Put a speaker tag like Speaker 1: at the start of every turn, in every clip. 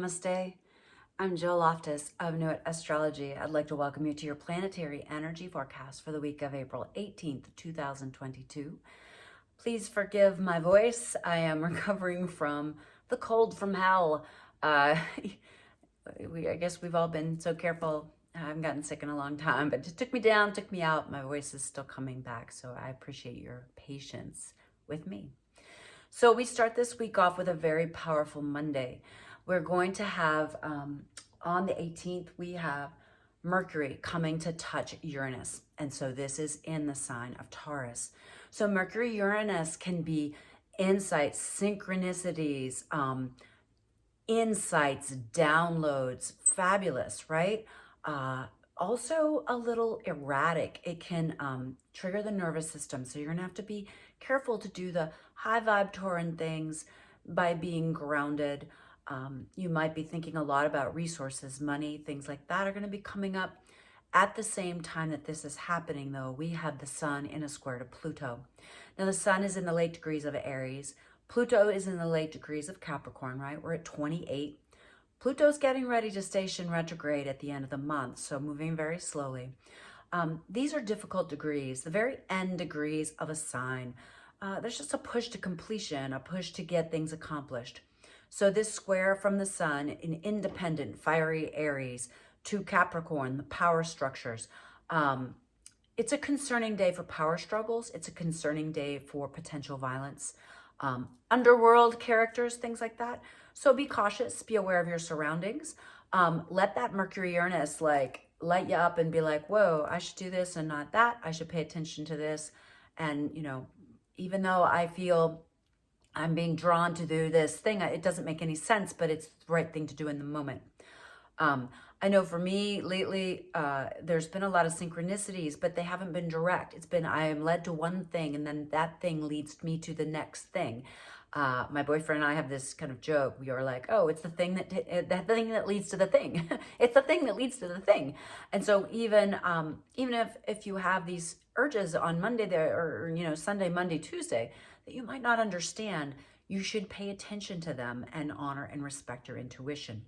Speaker 1: Namaste. I'm Jill Loftus of Nuit Astrology. I'd like to welcome you to your planetary energy forecast for the week of April 18th, 2022. Please forgive my voice. I am recovering from the cold from hell. I guess we've all been so careful. I haven't gotten sick in a long time, but it took me down, took me out. My voice is still coming back, so I appreciate your patience with me. So we start this week off with a very powerful Monday. We're going to have, on the 18th, we have Mercury coming to touch Uranus. And so this is in the sign of Taurus. So Mercury-Uranus can be insights, synchronicities, insights, downloads, fabulous, right? Also a little erratic. It can trigger the nervous system. So you're gonna have to be careful to do the high vibe Tauran things by being grounded. You might be thinking a lot about resources, money, things like that are gonna be coming up. At the same time that this is happening though, we have the sun in a square to Pluto. Now the sun is in the late degrees of Aries. Pluto is in the late degrees of Capricorn, right? We're at 28. Pluto's getting ready to station retrograde at the end of the month, so moving very slowly. These are difficult degrees, the very end degrees of a sign. There's just a push to completion, a push to get things accomplished. So this square from the sun in independent, fiery Aries to Capricorn, the power structures. It's a concerning day for power struggles. It's a concerning day for potential violence. Underworld characters, things like that. So be cautious, be aware of your surroundings. Let that Mercury-Uranus like light you up and be like, whoa, I should do this and not that. I should pay attention to this. And, you know, even though I feel I'm being drawn to do this thing, it doesn't make any sense, but it's the right thing to do in the moment. I know for me lately, there's been a lot of synchronicities, but they haven't been direct. It's been, I am led to one thing and then that thing leads me to the next thing. My boyfriend and I have this kind of joke. We are like, oh, it's the thing that leads to the thing. It's the thing that leads to the thing. And so even if you have these urges on Monday there, or, you know, Sunday, Monday, Tuesday, that you might not understand, you should pay attention to them and honor and respect your intuition.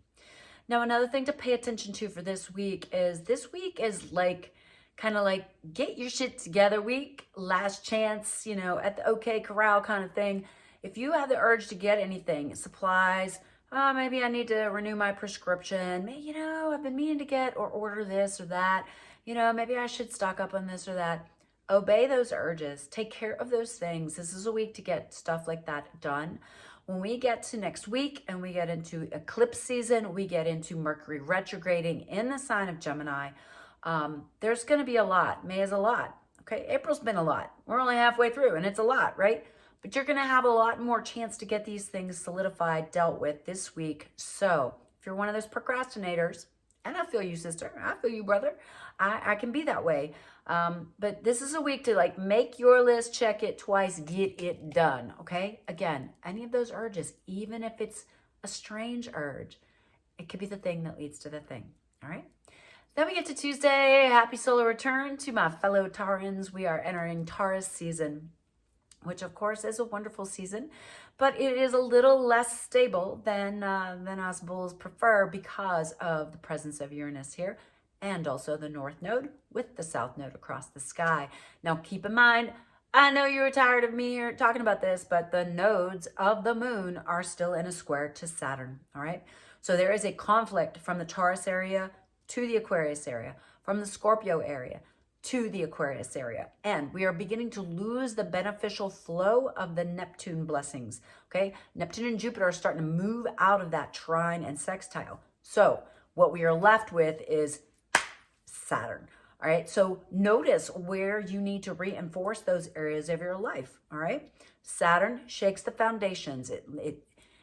Speaker 1: Now, another thing to pay attention to for this week is like, kind of like get your shit together week, last chance, you know, at the OK Corral kind of thing. If you have the urge to get anything, supplies, maybe I need to renew my prescription. Maybe, you know, I've been meaning to get or order this or that. You know, maybe I should stock up on this or that. Obey those urges. Take care of those things. This is a week to get stuff like that done. When we get to next week and we get into eclipse season, we get into Mercury retrograding in the sign of Gemini. There's going to be a lot. May is a lot. Okay, April's been a lot. We're only halfway through and it's a lot, right? But you're going to have a lot more chance to get these things solidified, dealt with this week. So if you're one of those procrastinators, and I feel you, sister, I feel you, brother, I can be that way. But this is a week to like make your list, check it twice, get it done. Okay. Again, any of those urges, even if it's a strange urge, it could be the thing that leads to the thing. All right. Then we get to Tuesday. Happy solar return to my fellow Taurans. We are entering Taurus season, which of course is a wonderful season, but it is a little less stable than us bulls prefer because of the presence of Uranus here and also the North Node with the South Node across the sky. Now keep in mind, I know you're tired of me here talking about this, but the nodes of the moon are still in a square to Saturn, all right? So there is a conflict from the Taurus area to the Aquarius area, from the Scorpio area to the Aquarius area. And we are beginning to lose the beneficial flow of the Neptune blessings, okay? Neptune and Jupiter are starting to move out of that trine and sextile. So what we are left with is Saturn, all right? So notice where you need to reinforce those areas of your life, all right? Saturn shakes the foundations.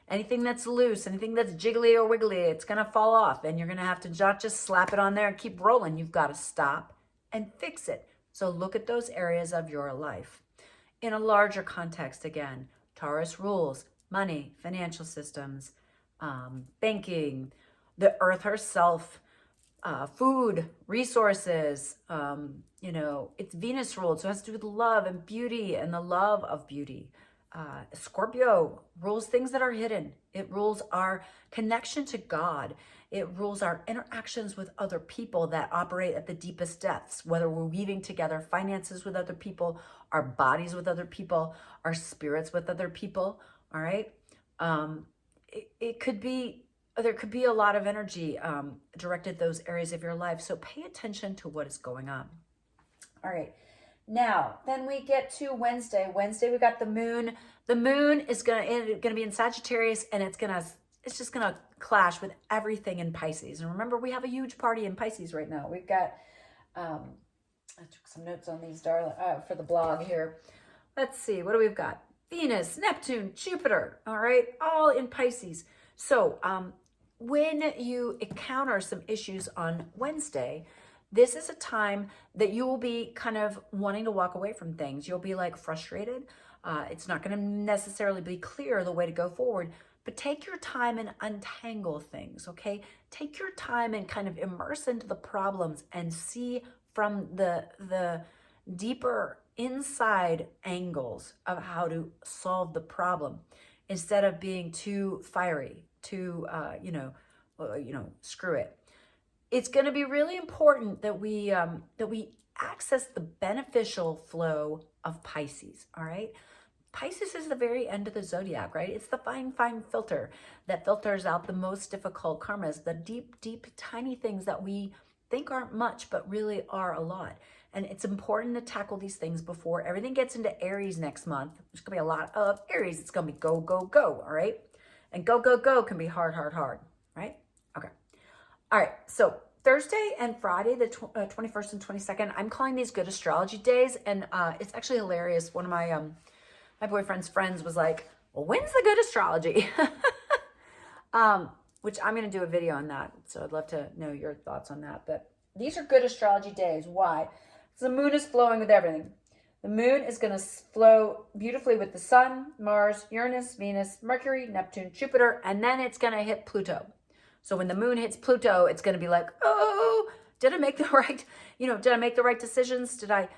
Speaker 1: Anything that's loose, anything that's jiggly or wiggly, it's gonna fall off and you're gonna have to not just slap it on there and keep rolling. You've gotta stop and fix it. So look at those areas of your life. In a larger context, again, Taurus rules money, financial systems, banking, the earth herself, food, resources, you know, it's Venus ruled. So it has to do with love and beauty and the love of beauty. Scorpio rules things that are hidden. It rules our connection to God. It rules our interactions with other people that operate at the deepest depths, whether we're weaving together finances with other people, our bodies with other people, our spirits with other people. All right. It could be, there could be a lot of energy directed those areas of your life. So pay attention to what is going on. All right. Now, then we get to Wednesday. Wednesday, we got the moon. The moon is gonna be in Sagittarius, and it's just gonna clash with everything in Pisces. And remember, we have a huge party in Pisces right now. We've got, I took some notes on these, darling, for the blog here. Let's see, what do we've got? Venus, Neptune, Jupiter. All right, all in Pisces. So, when you encounter some issues on Wednesday, this is a time that you will be kind of wanting to walk away from things. You'll be like frustrated. It's not going to necessarily be clear the way to go forward, but take your time and untangle things, okay? Take your time and kind of immerse into the problems and see from the deeper inside angles of how to solve the problem instead of being too fiery, too, screw it. It's going to be really important that we access the beneficial flow of Pisces. All right. Pisces is the very end of the zodiac, right? It's the fine filter that filters out the most difficult karmas, the deep, tiny things that we think aren't much, but really are a lot. And it's important to tackle these things before everything gets into Aries next month. There's going to be a lot of Aries. It's going to be go. All right. And go can be hard, right? Okay. All right, so Thursday and Friday, the 21st and 22nd, I'm calling these good astrology days, and it's actually hilarious. One of my my boyfriend's friends was like, well, when's the good astrology? Which I'm going to do a video on that, so I'd love to know your thoughts on that. But these are good astrology days. Why? So the moon is flowing with everything. The moon is going to flow beautifully with the sun, Mars, Uranus, Venus, Mercury, Neptune, Jupiter, and then it's going to hit Pluto. So when the moon hits Pluto, it's going to be like, oh, did I make the right decisions? Did I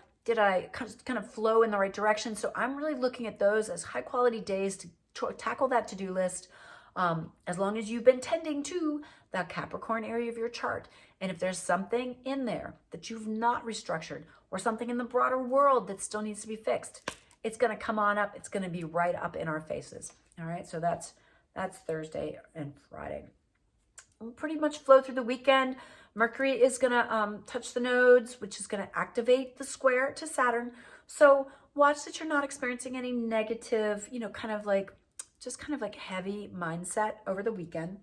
Speaker 1: kind of flow in the right direction? So I'm really looking at those as high quality days to tackle that to-do list. As long as you've been tending to that Capricorn area of your chart. And if there's something in there that you've not restructured or something in the broader world that still needs to be fixed, it's going to come on up. It's going to be right up in our faces. All right. So that's Thursday and Friday. We'll pretty much flow through the weekend. Mercury is going to touch the nodes, which is going to activate the square to Saturn. So watch that you're not experiencing any negative, kind of like heavy mindset over the weekend.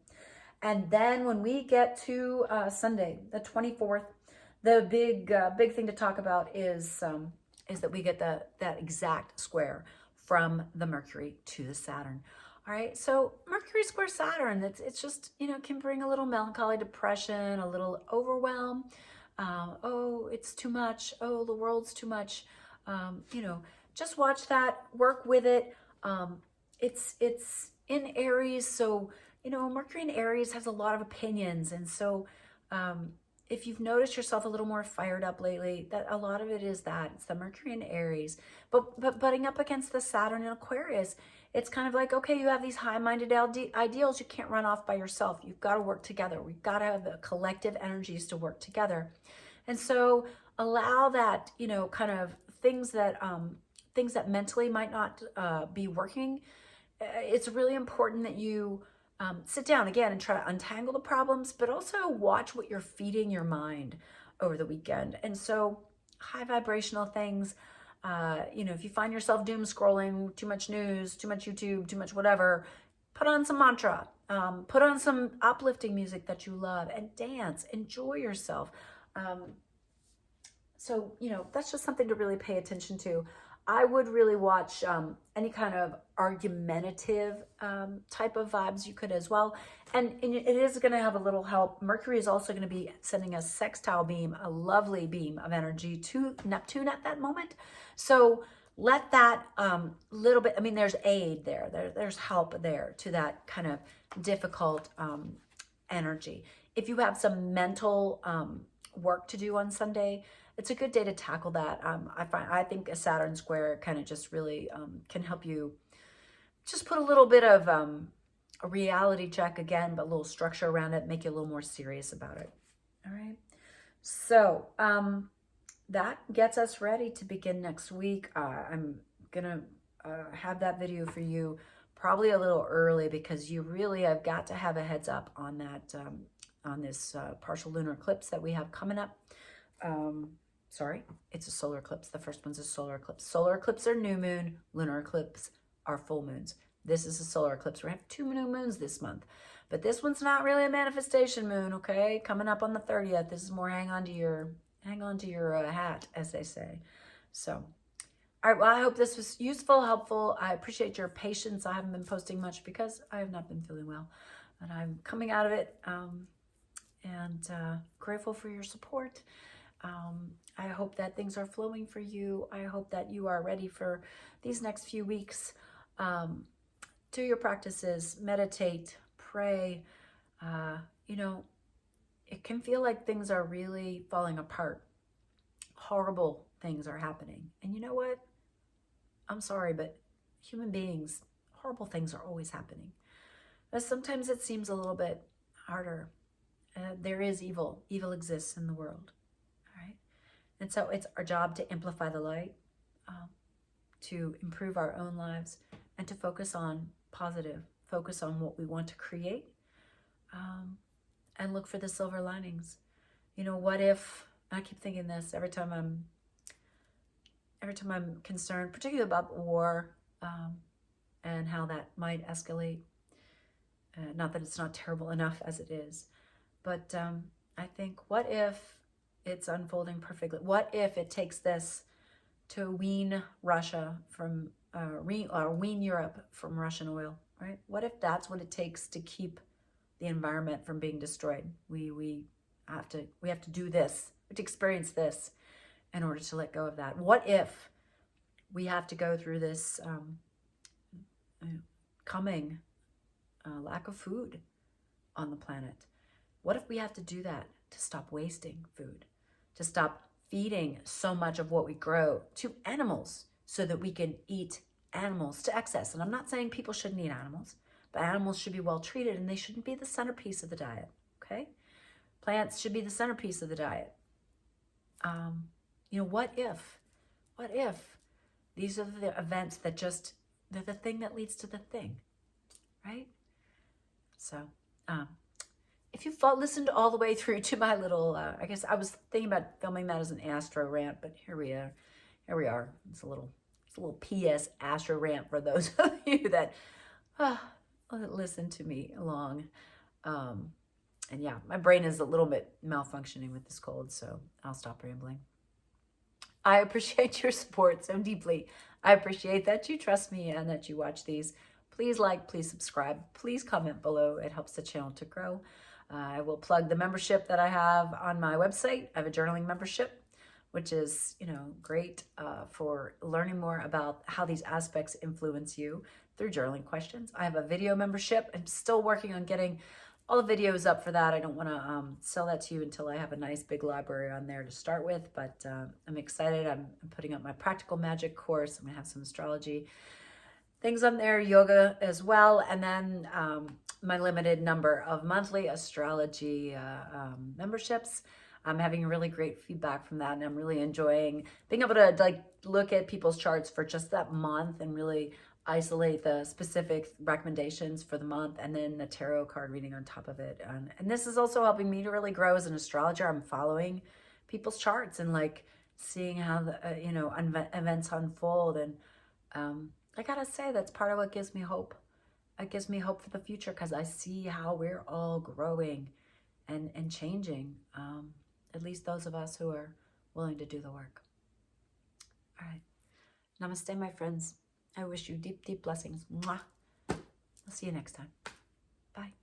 Speaker 1: And then when we get to Sunday, the 24th, the big thing to talk about is that we get that exact square from the Mercury to the Saturn. All right, so Mercury square Saturn, it's just, can bring a little melancholy, depression, a little overwhelm. Oh, it's too much. Oh, the world's too much. Just watch that, work with it. It's in Aries, so, Mercury in Aries has a lot of opinions. And so if you've noticed yourself a little more fired up lately, that a lot of it is that. It's the Mercury in Aries. But butting up against the Saturn in Aquarius, it's kind of like, okay, you have these high-minded ideals. You can't run off by yourself. You've got to work together. We've got to have the collective energies to work together. And so allow that, kind of things that mentally might not be working. It's really important that you sit down again and try to untangle the problems, but also watch what you're feeding your mind over the weekend. And so high vibrational things, if you find yourself doom scrolling, too much news, too much YouTube, too much whatever, put on some mantra, put on some uplifting music that you love and dance, enjoy yourself. So, that's just something to really pay attention to. I would really watch any kind of argumentative type of vibes you could as well. And it is going to have a little help. Mercury is also going to be sending a sextile beam, a lovely beam of energy to Neptune at that moment. So let that little bit, there's aid there. There's help there to that kind of difficult energy. If you have some mental work to do on Sunday, it's a good day to tackle that. I think a Saturn square kind of just really can help you just put a little bit of a reality check again, but a little structure around it, make you a little more serious about it. All right. So that gets us ready to begin next week. I'm gonna have that video for you probably a little early, because you really have got to have a heads up on that on this partial lunar eclipse that we have coming up. Sorry, it's a solar eclipse. The first one's a solar eclipse. Solar eclipse are new moon, lunar eclipse are full moons. This is a solar eclipse. We're gonna have 2 new moons this month, but this one's not really a manifestation moon, okay? Coming up on the 30th. This is more hang on to your hat, as they say. So, all right, well, I hope this was useful, helpful. I appreciate your patience. I haven't been posting much because I have not been feeling well, but I'm coming out of it, and grateful for your support. I hope that things are flowing for you. I hope that you are ready for these next few weeks. Do your practices, meditate, pray. You know, it can feel like things are really falling apart. Horrible things are happening. And you know what? I'm sorry, but human beings, horrible things are always happening. But sometimes it seems a little bit harder. There is evil. Evil exists in the world. All right? And so it's our job to amplify the light, to improve our own lives, and to focus on positive, focus on what we want to create, and look for the silver linings. You know, what if, I keep thinking this every time I'm concerned, particularly about war, and how that might escalate. Not that it's not terrible enough as it is, but I think, what if it's unfolding perfectly? What if it takes this to wean Russia from, wean Europe from Russian oil, right? What if that's what it takes to keep the environment from being destroyed? We have to do this, we have to experience this in order to let go of that. What if we have to go through this coming lack of food on the planet? What if we have to do that to stop wasting food, to stop feeding so much of what we grow to animals so that we can eat animals to excess? And I'm not saying people shouldn't eat animals, but animals should be well treated, and they shouldn't be the centerpiece of the diet, okay? Plants should be the centerpiece of the diet. You know, what if these are the events that they're the thing that leads to the thing, right? So, if you've listened all the way through to my little, I guess I was thinking about filming that as an astro rant, but here we are. It's a little PS astro rant for those of you that listen to me along. And yeah, my brain is a little bit malfunctioning with this cold, so I'll stop rambling. I appreciate your support so deeply. I appreciate that you trust me and that you watch these. Please like, please subscribe, please comment below. It helps the channel to grow. I will plug the membership that I have on my website. I have a journaling membership, which is, you know, great for learning more about how these aspects influence you through journaling questions. I have a video membership. I'm still working on getting all the videos up for that. I don't want to sell that to you until I have a nice big library on there to start with, but I'm excited. I'm putting up my practical magic course. I'm gonna have some astrology things on there, yoga as well, and then my limited number of monthly astrology memberships. I'm having really great feedback from that, and I'm really enjoying being able to like look at people's charts for just that month and really isolate the specific recommendations for the month, and then the tarot card reading on top of it. And this is also helping me to really grow as an astrologer. I'm following people's charts and like seeing how the you know, events unfold, and I gotta say, that's part of what gives me hope. It gives me hope for the future, because I see how we're all growing and changing, at least those of us who are willing to do the work. All right. Namaste, my friends. I wish you deep, deep blessings. Mwah. I'll see you next time. Bye.